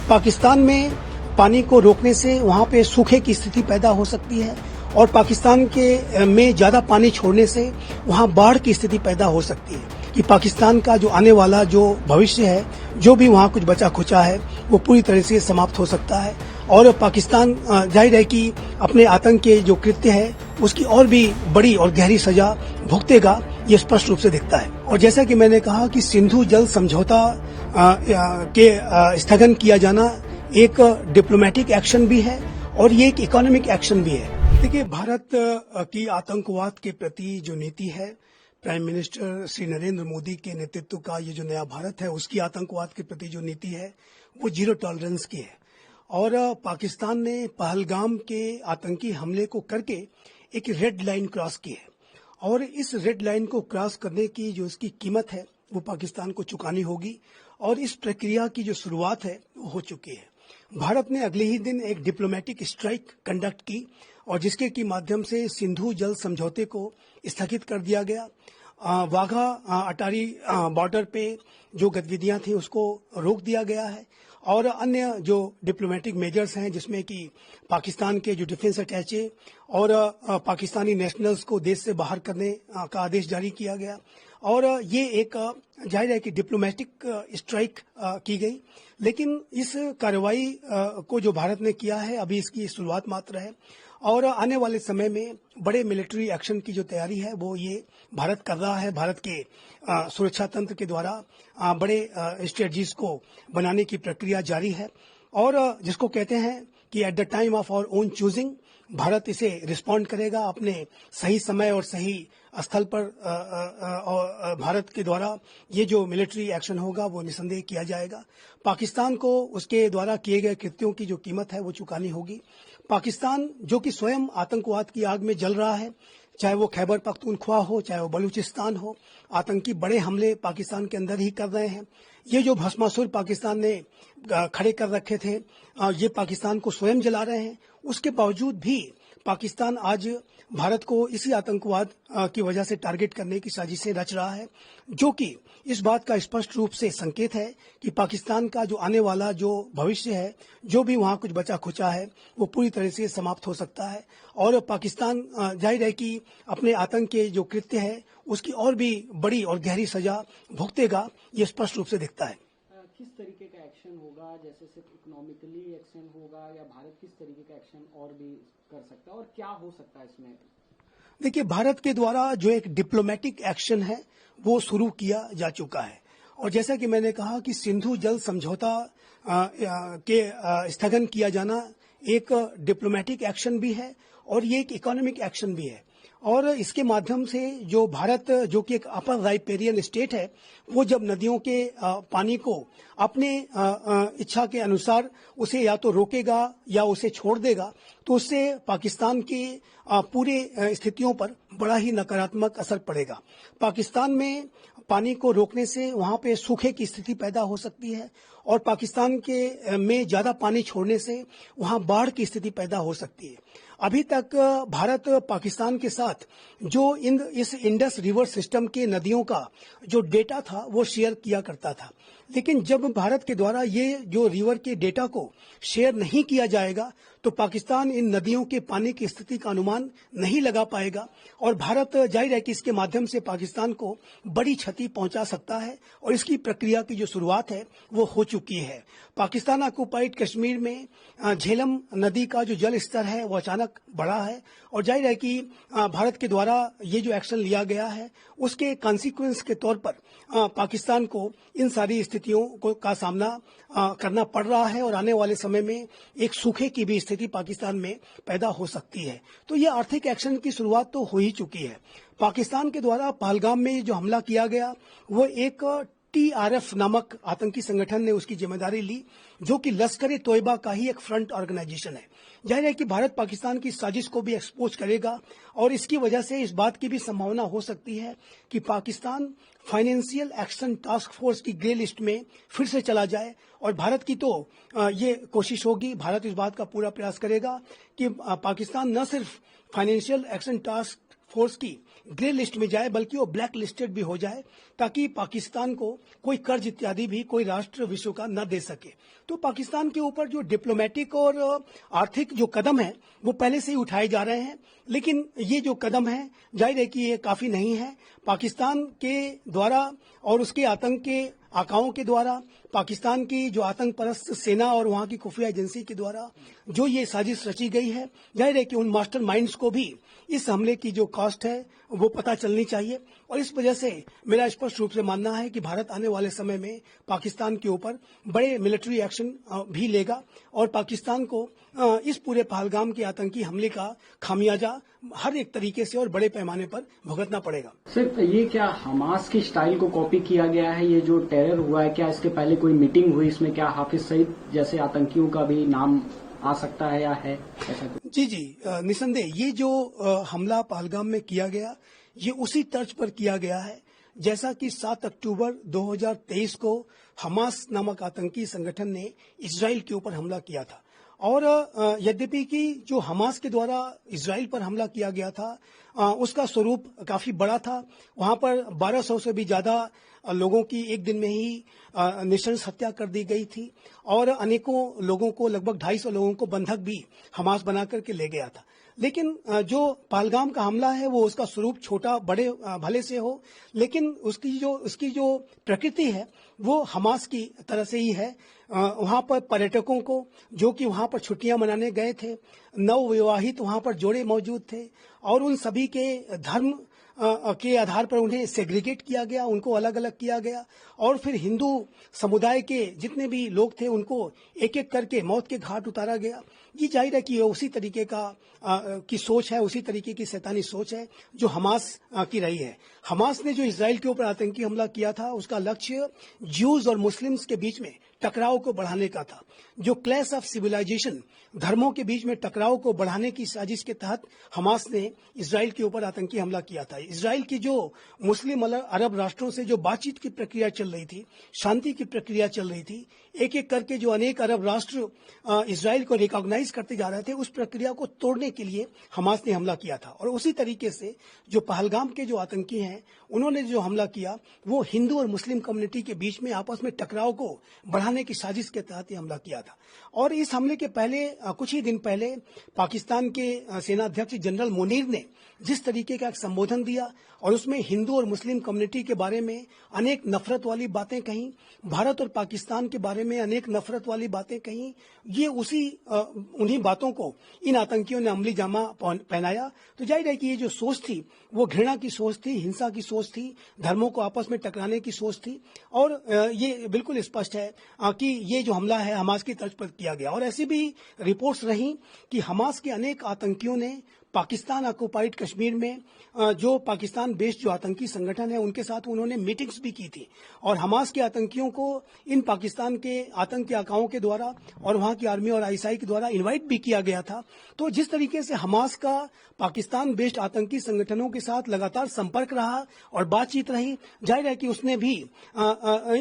पाकिस्तान में पानी को रोकने से वहां पे सूखे की स्थिति पैदा हो सकती है और पाकिस्तान के में ज्यादा पानी छोड़ने से वहां बाढ़ की स्थिति पैदा हो सकती है कि पाकिस्तान का जो आने वाला जो भविष्य है, जो भी वहां कुछ बचा खुचा है, वो पूरी तरह से समाप्त हो सकता है। और पाकिस्तान जाहिर है कि अपने आतंक के जो कृत्य है उसकी और भी बड़ी और गहरी सजा भुगतेगा, ये स्पष्ट रूप से दिखता है। और जैसा कि मैंने कहा कि सिंधु जल समझौता के स्थगन किया जाना एक डिप्लोमेटिक एक्शन भी है और ये एक इकोनॉमिक एक्शन भी है। देखिए, भारत की आतंकवाद के प्रति जो नीति है, प्राइम मिनिस्टर श्री नरेंद्र मोदी के नेतृत्व का ये जो नया भारत है, उसकी आतंकवाद के प्रति जो नीति है वो जीरो टॉलरेंस की है। और पाकिस्तान ने पहलगाम के आतंकी हमले को करके एक रेड लाइन क्रॉस की है और इस रेड लाइन को क्रॉस करने की जो इसकी कीमत है वो पाकिस्तान को चुकानी होगी और इस प्रक्रिया की जो शुरुआत है वो हो चुकी है। भारत ने अगले ही दिन एक डिप्लोमेटिक स्ट्राइक कंडक्ट की और जिसके की माध्यम से सिंधु जल समझौते को स्थगित कर दिया गया। वाघा अटारी बॉर्डर पे जो गतिविधियां थी उसको रोक दिया गया है और अन्य जो डिप्लोमेटिक मेजर्स हैं, जिसमें कि पाकिस्तान के जो डिफेंस अटैचे और पाकिस्तानी नेशनल्स को देश से बाहर करने का आदेश जारी किया गया। और ये एक जाहिर है कि डिप्लोमेटिक स्ट्राइक की गई, लेकिन इस कार्रवाई को जो भारत ने किया है अभी इसकी शुरुआत मात्र है और आने वाले समय में बड़े मिलिट्री एक्शन की जो तैयारी है वो ये भारत कर रहा है। भारत के सुरक्षा तंत्र के द्वारा बड़े स्ट्रेटजीज को बनाने की प्रक्रिया जारी है और जिसको कहते हैं कि at the time of our own choosing Bharat इसे रिस्पॉन्ड करेगा अपने सही समय और सही स्थल पर। भारत के द्वारा ये जो मिलिट्री एक्शन होगा वो निसंदेह किया जाएगा। पाकिस्तान को उसके द्वारा किए गए कृत्यों की जो कीमत है वो चुकानी होगी। पाकिस्तान जो कि स्वयं आतंकवाद की आग में जल रहा है, चाहे वो खैबर पख्तूनख्वा हो, चाहे वो बलूचिस्तान हो, आतंकी बड़े हमले पाकिस्तान के अंदर ही कर रहे हैं। ये जो भस्मासुर पाकिस्तान ने खड़े कर रखे थे, ये पाकिस्तान को स्वयं जला रहे हैं। उसके बावजूद भी पाकिस्तान आज भारत को इसी आतंकवाद की वजह से टारगेट करने की साजिशें रच रहा है, जो कि इस बात का स्पष्ट रूप से संकेत है कि पाकिस्तान का जो आने वाला जो भविष्य है, जो भी वहां कुछ बचा खुचा है, वो पूरी तरह से समाप्त हो सकता है। और पाकिस्तान जाहिर है कि अपने आतंक के जो कृत्य है उसकी और भी बड़ी और गहरी सजा भुगतेगा, ये स्पष्ट रूप से दिखता है। किस तरीके का एक्शन होगा, जैसे सिर्फ इकोनॉमिकली एक्शन होगा या भारत किस तरीके का एक्शन और भी कर सकता है और क्या हो सकता है इसमें? देखिए, भारत के द्वारा जो एक डिप्लोमेटिक एक्शन है वो शुरू किया जा चुका है और जैसा कि मैंने कहा कि सिंधु जल समझौता के स्थगन किया जाना एक डिप्लोमेटिक एक्शन भी है और ये एक इकोनॉमिक एक्शन भी है। और इसके माध्यम से जो भारत, जो कि एक अपर राइपेरियन स्टेट है, वो जब नदियों के पानी को अपने इच्छा के अनुसार उसे या तो रोकेगा या उसे छोड़ देगा, तो उससे पाकिस्तान की पूरे स्थितियों पर बड़ा ही नकारात्मक असर पड़ेगा। पाकिस्तान में पानी को रोकने से वहां पे सूखे की स्थिति पैदा हो सकती है और पाकिस्तान के में ज्यादा पानी छोड़ने से वहां बाढ़ की स्थिति पैदा हो सकती है। अभी तक भारत पाकिस्तान के साथ जो इस इंडस रिवर सिस्टम के नदियों का जो डेटा था वो शेयर किया करता था, लेकिन जब भारत के द्वारा ये जो रिवर के डेटा को शेयर नहीं किया जाएगा तो पाकिस्तान इन नदियों के पानी की स्थिति का अनुमान नहीं लगा पाएगा और भारत जाहिर है कि इसके माध्यम से पाकिस्तान को बड़ी क्षति पहुंचा सकता है और इसकी प्रक्रिया की जो शुरुआत है वो हो चुकी है। पाकिस्तान ऑक्युपाइड कश्मीर में झेलम नदी का जो जल स्तर है वो अचानक बढ़ा है और जाहिर है कि भारत के द्वारा ये जो एक्शन लिया गया है उसके कॉन्सिक्वेंस के तौर पर पाकिस्तान को इन सारी स्थितियों का सामना करना पड़ रहा है और आने वाले समय में एक सूखे की भी स्थिति पाकिस्तान में पैदा हो सकती है। तो ये आर्थिक एक्शन की शुरुआत तो हो ही चुकी है। पाकिस्तान के द्वारा पहलगाम में जो हमला किया गया वो एक TRF नामक आतंकी संगठन ने उसकी जिम्मेदारी ली, जो कि लश्कर ए तोयबा का ही एक फ्रंट ऑर्गेनाइजेशन है। जाहिर है कि भारत पाकिस्तान की साजिश को भी एक्सपोज करेगा और इसकी वजह से इस बात की भी संभावना हो सकती है कि Pakistan financial action task force की ग्रे लिस्ट में फिर से चला जाए और भारत की तो ये कोशिश होगी, भारत इस बात का पूरा प्रयास करेगा कि पाकिस्तान न सिर्फ फाइनेंशियल एक्शन टास्क फोर्स की ग्रे लिस्ट में जाए, बल्कि वो ब्लैक लिस्टेड भी हो जाए, ताकि पाकिस्तान को कोई कर्ज इत्यादि भी कोई राष्ट्र विश्व का न दे सके। तो पाकिस्तान के ऊपर जो डिप्लोमेटिक और आर्थिक जो कदम है वो पहले से ही उठाए जा रहे हैं, लेकिन ये जो कदम है जाहिर है कि ये काफी नहीं है। पाकिस्तान के द्वारा और उसके आतंक के आकाओं के द्वारा, पाकिस्तान की जो आतंक परस्त सेना और वहां की खुफिया एजेंसी के द्वारा जो ये साजिश रची गई है, जाहिर है कि उन मास्टर माइंड्स को भी इस हमले की जो कॉस्ट है वो पता चलनी चाहिए। और इस वजह से मेरा स्पष्ट रूप से मानना है कि भारत आने वाले समय में पाकिस्तान के ऊपर बड़े मिलिट्री एक्शन भी लेगा और पाकिस्तान को इस पूरे पहलगाम के आतंकी हमले का खामियाजा हर एक तरीके से और बड़े पैमाने पर भुगतना पड़ेगा। सिर्फ ये क्या हमास की स्टाइल को कॉपी किया गया है? ये जो टेरर हुआ है, क्या इसके पहले कोई मीटिंग हुई, इसमें क्या हाफिज सईद जैसे आतंकियों का भी नाम आ सकता है या है ऐसा कुछ? जी, निसंदेह ये जो हमला पहलगाम में किया गया, ये उसी तर्ज पर किया गया है जैसा कि 7 अक्टूबर 2023 को हमास नामक आतंकी संगठन ने इजराइल के ऊपर हमला किया था। और यद्यपि कि जो हमास के द्वारा इजराइल पर हमला किया गया था उसका स्वरूप काफी बड़ा था। वहां पर 1200 से भी ज्यादा लोगों की एक दिन में ही नृशंस हत्या कर दी गई थी और अनेकों लोगों को, लगभग 250 लोगों को बंधक भी हमास बना करके ले गया था। लेकिन जो पहलगाम का हमला है वो उसका स्वरूप छोटा बड़े भले से हो, लेकिन उसकी जो प्रकृति है वो हमास की तरह से ही है। वहां पर पर्यटकों को, जो कि वहां पर छुट्टियां मनाने गए थे, नवविवाहित वहां पर जोड़े मौजूद थे और उन सभी के धर्म के आधार पर उन्हें सेग्रीगेट किया गया, उनको अलग अलग किया गया और फिर हिंदू समुदाय के जितने भी लोग थे उनको एक एक करके मौत के घाट उतारा गया। ये जाहिर है कि ये उसी तरीके की सोच है, उसी तरीके की शैतानी सोच है जो हमास की रही है। हमास ने जो इजराइल के ऊपर आतंकी हमला किया था उसका लक्ष्य ज्यूज और मुस्लिम्स के बीच में टकराव को बढ़ाने का था। जो क्लैश ऑफ सिविलाइजेशन, धर्मों के बीच में टकराव को बढ़ाने की साजिश के तहत हमास ने इजराइल के ऊपर आतंकी हमला किया था। इजराइल की जो मुस्लिम अरब राष्ट्रों से जो बातचीत की प्रक्रिया चल रही थी, शांति की प्रक्रिया चल रही थी, एक एक करके जो अनेक अरब राष्ट्र इजराइल को रिकॉग्नाइज करते जा रहे थे, उस प्रक्रिया को तोड़ने के लिए हमास ने हमला किया था। और उसी तरीके से जो पहलगाम के जो आतंकी हैं उन्होंने जो हमला किया वो हिंदू और मुस्लिम कम्युनिटी के बीच में आपस में टकराव को बढ़ाने की साजिश के तहत हमला किया था। और इस हमले के पहले कुछ ही दिन पहले पाकिस्तान के सेनाध्यक्ष जनरल मुनीर ने जिस तरीके का एक संबोधन दिया और उसमें हिंदू और मुस्लिम कम्युनिटी के बारे में अनेक नफरत वाली बातें कहीं, भारत और पाकिस्तान के बारे में अनेक नफरत वाली बातें कहीं, ये उन्हीं बातों को इन आतंकियों ने अमली जामा पहनाया। तो जाहिर है कि ये जो सोच थी वो घृणा की सोच थी, हिंसा की सोच थी, धर्मों को आपस में टकराने की सोच थी। और ये बिल्कुल स्पष्ट है कि ये जो हमला है हमास की तर्ज पर किया गया। और ऐसी भी रिपोर्ट्स रही कि हमास के अनेक आतंकियों ने पाकिस्तान ऑक्युपाइड कश्मीर में जो पाकिस्तान बेस्ड जो आतंकी संगठन है उनके साथ उन्होंने मीटिंग्स भी की थी और हमास के आतंकियों को इन पाकिस्तान के आतंकी आकाओं के द्वारा और वहां की आर्मी और आईएसआई के द्वारा इनवाइट भी किया गया था। तो जिस तरीके से हमास का पाकिस्तान बेस्ड आतंकी संगठनों के साथ लगातार संपर्क रहा और बातचीत रही, जाहिर है कि उसने भी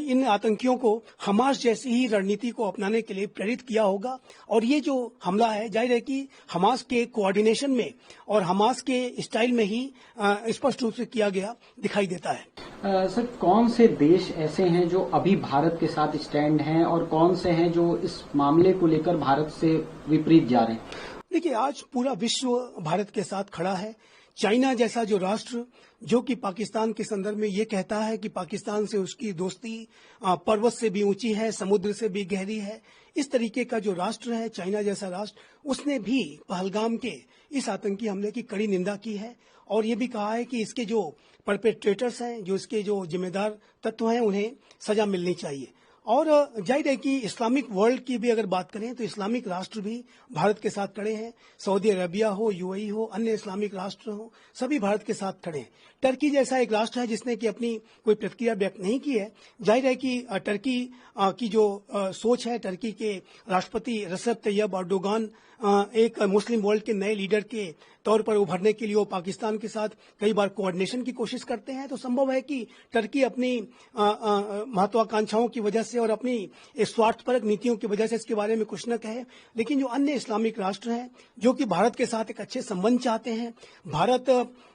इन आतंकियों को हमास जैसी ही रणनीति को अपनाने के लिए प्रेरित किया होगा। और ये जो हमला है जाहिर है कि हमास के कोऑर्डिनेशन में और हमास के स्टाइल में ही स्पष्ट रूप से किया गया दिखाई देता है। सर, कौन से देश ऐसे हैं जो अभी भारत के साथ स्टैंड हैं और कौन से हैं जो इस मामले को लेकर भारत से विपरीत जा रहे हैं? देखिए, आज पूरा विश्व भारत के साथ खड़ा है। चाइना जैसा जो राष्ट्र जो कि पाकिस्तान के संदर्भ में ये कहता है कि पाकिस्तान से उसकी दोस्ती पर्वत से भी ऊंची है, समुद्र से भी गहरी है, इस तरीके का जो राष्ट्र है, चाइना जैसा राष्ट्र, उसने भी पहलगाम के इस आतंकी हमले की कड़ी निंदा की है और ये भी कहा है कि इसके जो परपेट्रेटर्स हैं, जो इसके जो जिम्मेदार तत्व हैं, उन्हें सजा मिलनी चाहिए। और जाहिर है कि इस्लामिक वर्ल्ड की भी अगर बात करें तो इस्लामिक राष्ट्र भी भारत के साथ खड़े हैं। सऊदी अरेबिया हो, यूएई हो, अन्य इस्लामिक राष्ट्र हो, सभी भारत के साथ खड़े हैं। टर्की जैसा एक राष्ट्र है जिसने कि अपनी कोई प्रतिक्रिया व्यक्त नहीं की है। जाहिर है कि टर्की की जो सोच है, टर्की के राष्ट्रपति रेसेप तैयब एर्दोगान एक मुस्लिम वर्ल्ड के नए लीडर के तौर पर उभरने के लिए वो पाकिस्तान के साथ कई बार कोऑर्डिनेशन की कोशिश करते हैं। तो संभव है कि टर्की अपनी महत्वाकांक्षाओं की वजह से से और अपनी स्वार्थपरक नीतियों की वजह से इसके बारे में कुछ न कहे, लेकिन जो अन्य इस्लामिक राष्ट्र हैं जो कि भारत के साथ एक अच्छे संबंध चाहते हैं, भारत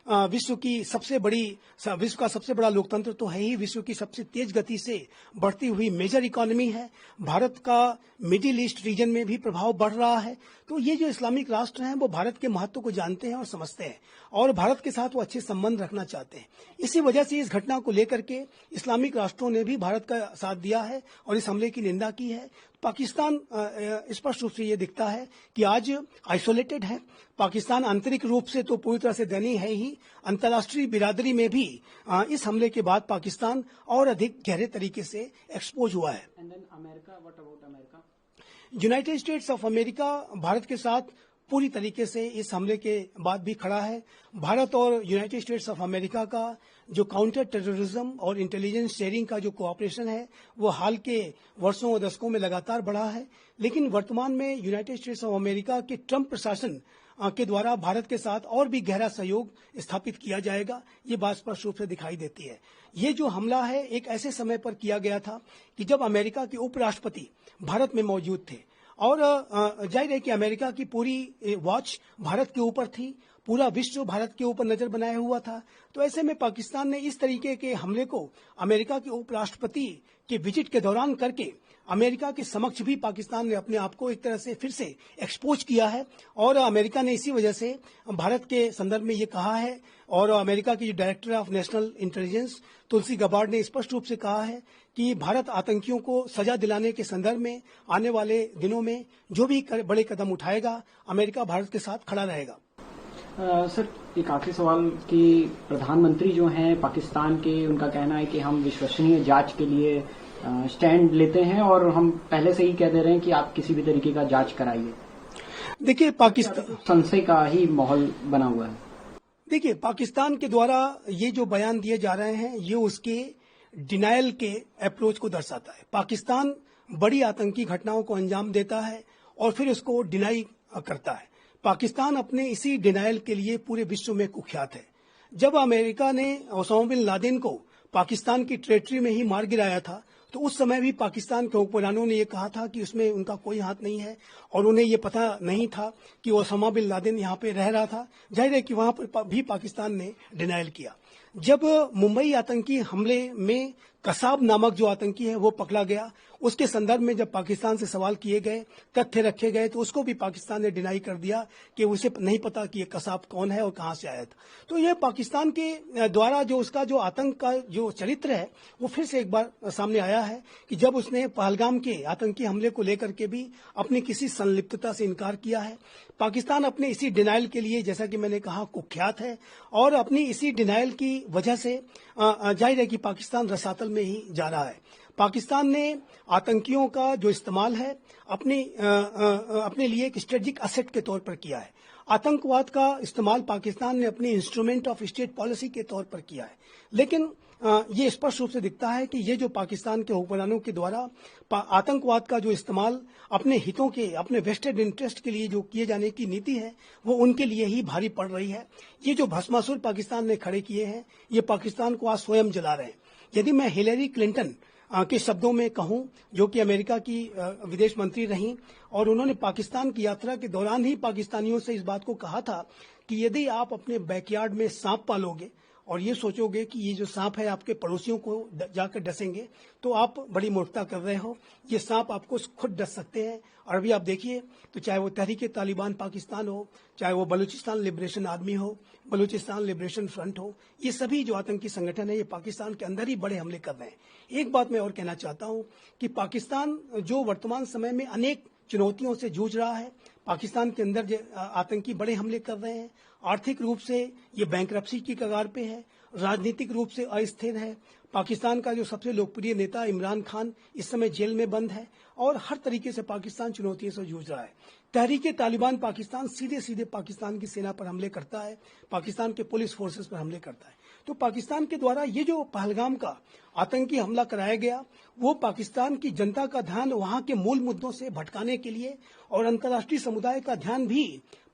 विश्व का सबसे बड़ा लोकतंत्र तो है ही, विश्व की सबसे तेज गति से बढ़ती हुई मेजर इकोनॉमी है, भारत का मिडिल ईस्ट रीजन में भी प्रभाव बढ़ रहा है। तो ये जो इस्लामिक राष्ट्र हैं वो भारत के महत्व को जानते हैं और समझते हैं और भारत के साथ वो अच्छे संबंध रखना चाहते हैं। इसी वजह से इस घटना को लेकर के इस्लामिक राष्ट्रों ने भी भारत का साथ दिया है और इस हमले की निंदा की है। पाकिस्तान स्पष्ट रूप से ये दिखता है कि आज आइसोलेटेड है। पाकिस्तान आंतरिक रूप से तो पूरी तरह से दयनीय है ही, अंतर्राष्ट्रीय बिरादरी में भी इस हमले के बाद पाकिस्तान और अधिक गहरे तरीके से एक्सपोज हुआ है। And then America, what about America? United States of America Bharat के साथ पूरी तरीके से इस हमले के बाद भी खड़ा है। भारत और यूनाइटेड स्टेट्स ऑफ अमेरिका का जो काउंटर टेररिज्म और इंटेलिजेंस शेयरिंग का जो कोऑपरेशन है वो हाल के वर्षों और दशकों में लगातार बढ़ा है, लेकिन वर्तमान में यूनाइटेड स्टेट्स ऑफ अमेरिका के ट्रंप प्रशासन के द्वारा भारत के साथ और भी गहरा सहयोग स्थापित किया जाएगा, ये बात स्पष्ट रूप से दिखाई देती है। ये जो हमला है एक ऐसे समय पर किया गया था कि जब अमेरिका के उपराष्ट्रपति भारत में मौजूद थे और जाहिर है कि अमेरिका की पूरी वॉच भारत के ऊपर थी, पूरा विश्व भारत के ऊपर नजर बनाया हुआ था। तो ऐसे में पाकिस्तान ने इस तरीके के हमले को अमेरिका के उपराष्ट्रपति के विजिट के दौरान करके अमेरिका के समक्ष भी पाकिस्तान ने अपने आप को एक तरह से फिर से एक्सपोज किया है और अमेरिका ने इसी वजह से भारत के संदर्भ में ये कहा है और अमेरिका की director of national intelligence Tulsi Gabbard ने स्पष्ट रूप से कहा है कि भारत आतंकियों को सजा दिलाने के संदर्भ में आने वाले दिनों में जो भी बड़े कदम उठाएगा, अमेरिका भारत के साथ खड़ा रहेगा। सर, एक आखिरी सवाल कि प्रधानमंत्री जो हैं पाकिस्तान के, उनका कहना है कि हम विश्वसनीय जांच के लिए स्टैंड लेते हैं और हम पहले से ही कह दे रहे हैं कि आप किसी भी तरीके का जांच कराइए। देखिए, पाकिस्तान संशय का ही माहौल बना हुआ है। देखिए, पाकिस्तान के द्वारा ये जो बयान दिए जा रहे हैं ये उसके डिनायल के अप्रोच को दर्शाता है। पाकिस्तान बड़ी आतंकी घटनाओं को अंजाम देता है और फिर उसको डिनाई करता है। पाकिस्तान अपने इसी डिनायल के लिए पूरे विश्व में कुख्यात है। जब अमेरिका ने ओसामा बिन लादेन को पाकिस्तान की टेरिटरी में ही मार गिराया था तो उस समय भी पाकिस्तान के हुक्मरानों ने यह कहा था कि उसमें उनका कोई हाथ नहीं है और उन्हें यह पता नहीं था कि ओसामा बिन लादेन यहाँ पे रह रहा था। जाहिर है कि वहां पर भी पाकिस्तान ने डिनायल किया। जब मुंबई आतंकी हमले में कसाब नामक जो आतंकी है वो पकड़ा गया, उसके संदर्भ में जब पाकिस्तान से सवाल किए गए, तथ्य रखे गए तो उसको भी पाकिस्तान ने डिनाई कर दिया कि उसे नहीं पता कि ये कसाब कौन है और कहां से आया था। तो ये पाकिस्तान के द्वारा जो उसका जो आतंक का जो चरित्र है वो फिर से एक बार सामने आया है कि जब उसने पहलगाम के आतंकी हमले को लेकर के भी अपनी किसी संलिप्तता से इनकार किया है। पाकिस्तान अपने इसी डिनाइल के लिए, जैसा कि मैंने कहा, कुख्यात है और अपनी इसी डिनाइल की वजह से जाहिर है कि पाकिस्तान रसातल में ही जा रहा है। पाकिस्तान ने आतंकियों का जो इस्तेमाल है अपने लिए एक स्ट्रेटेजिक असेट के तौर पर किया है। आतंकवाद का इस्तेमाल पाकिस्तान ने अपने इंस्ट्रूमेंट ऑफ स्टेट पॉलिसी के तौर पर किया है। लेकिन ये स्पष्ट रूप से दिखता है कि ये जो पाकिस्तान के हुक्मरानों के द्वारा आतंकवाद का जो इस्तेमाल अपने हितों के, अपने वेस्टेड इंटरेस्ट के लिए जो किए जाने की नीति है वो उनके लिए ही भारी पड़ रही है। ये जो भस्मासुर पाकिस्तान ने खड़े किए हैं ये पाकिस्तान को आज स्वयं जला रहे हैं। यदि मैं हिलेरी क्लिंटन के शब्दों में कहूं, जो कि अमेरिका की विदेश मंत्री रहीं और उन्होंने पाकिस्तान की यात्रा के दौरान ही पाकिस्तानियों से इस बात को कहा था कि यदि आप अपने बैकयार्ड में सांप पालोगे और ये सोचोगे कि ये जो सांप है आपके पड़ोसियों को जाकर डसेंगे तो आप बड़ी मूर्खता कर रहे हो। ये सांप आपको खुद डस सकते हैं। और अभी आप देखिए तो चाहे वो तहरीक तालिबान पाकिस्तान हो, चाहे वो बलूचिस्तान लिबरेशन आर्मी हो, बलूचिस्तान लिबरेशन फ्रंट हो, ये सभी जो आतंकी संगठन है ये पाकिस्तान के अंदर ही बड़े हमले कर रहे हैं। एक बात मैं और कहना चाहता हूं कि पाकिस्तान जो वर्तमान समय में अनेक चुनौतियों से जूझ रहा है, पाकिस्तान के अंदर आतंकी बड़े हमले कर रहे हैं। आर्थिक रूप से ये बैंकरप्सी की कगार पे है, राजनीतिक रूप से अस्थिर है। पाकिस्तान का जो सबसे लोकप्रिय नेता इमरान खान इस समय जेल में बंद है और हर तरीके से पाकिस्तान चुनौतियों से जूझ रहा है। तहरीक तालिबान पाकिस्तान सीधे सीधे पाकिस्तान की सेना पर हमले करता है, पाकिस्तान के पुलिस फोर्सेस पर हमले करता है। तो पाकिस्तान के द्वारा ये जो पहलगाम का आतंकी हमला कराया गया वो पाकिस्तान की जनता का ध्यान वहां के मूल मुद्दों से भटकाने के लिए और अंतर्राष्ट्रीय समुदाय का ध्यान भी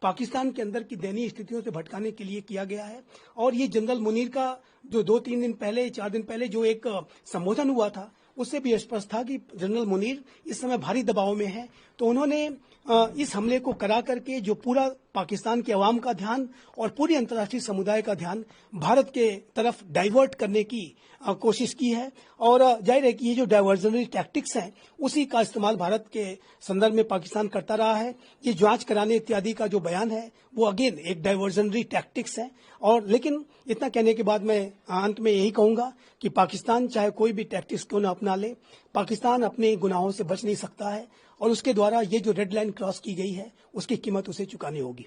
पाकिस्तान के अंदर की दयनीय स्थितियों से भटकाने के लिए किया गया है। और ये जनरल मुनीर का जो 2-3 दिन पहले, 4 दिन पहले जो एक संबोधन हुआ था उससे भी स्पष्ट था कि जनरल मुनीर इस समय भारी दबाव में है। तो उन्होंने इस हमले को करा करके जो पूरा पाकिस्तान के अवाम का ध्यान और पूरी अंतर्राष्ट्रीय समुदाय का ध्यान भारत के तरफ डाइवर्ट करने की कोशिश की है। और जाहिर है कि ये जो डाइवर्जनरी टैक्टिक्स हैं उसी का इस्तेमाल भारत के संदर्भ में पाकिस्तान करता रहा है। ये जांच कराने इत्यादि का जो बयान है वो अगेन एक डाइवर्जनरी टैक्टिक्स है। और लेकिन इतना कहने के बाद मैं अंत में यही कहूंगा कि पाकिस्तान चाहे कोई भी टैक्टिक्स क्यों न अपना ले, पाकिस्तान अपने गुनाहों से बच नहीं सकता है और उसके द्वारा ये जो रेड लाइन क्रॉस की गई है उसकी कीमत उसे चुकानी होगी।